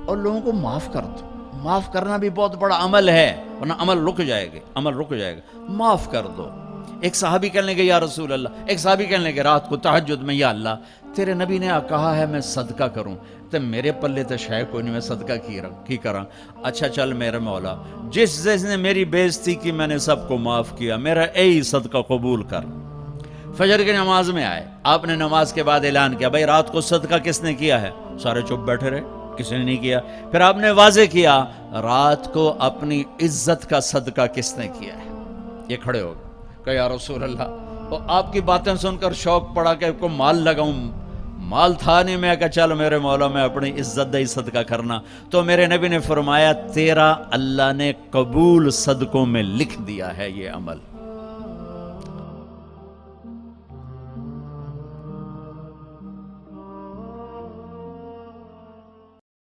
اور لوگوں کو معاف کر دو. معاف کرنا بھی بہت بڑا عمل ہے، ورنہ عمل رک جائے گا، عمل رک جائے گا. معاف کر دو. ایک صحابی کہنے لگے یا رسول اللہ، ایک صحابی کہنے لگے رات کو تہجد میں، یا اللہ تیرے نبی نے کہا ہے میں صدقہ کروں، تو میرے پلے تو شے کوئی نہیں، میں صدقہ کی کراں. اچھا چل میرے مولا، جس نے میری بے عزتی کی میں نے سب کو معاف کیا، میرا یہی صدقہ قبول کر. فجر کی نماز میں آئے، آپ نے نماز کے بعد اعلان کیا بھائی رات کو صدقہ کس نے کیا ہے؟ سارے چپ بیٹھے رہے، کسی نے نہیں کیا. پھر آپ نے واضح کیا رات کو اپنی عزت کا صدقہ کس نے کیا ہے؟ یہ کھڑے ہو گئے کہ یا رسول اللہ، اور آپ کی باتیں سن کر شوق پڑا کہ کو مال لگاؤں. مال تھا نہیں، میں کہا چل میرے مولا میں اپنی عزت دہی صدقہ کرنا. تو میرے نبی نے فرمایا تیرا اللہ نے قبول صدقوں میں لکھ دیا ہے یہ عمل.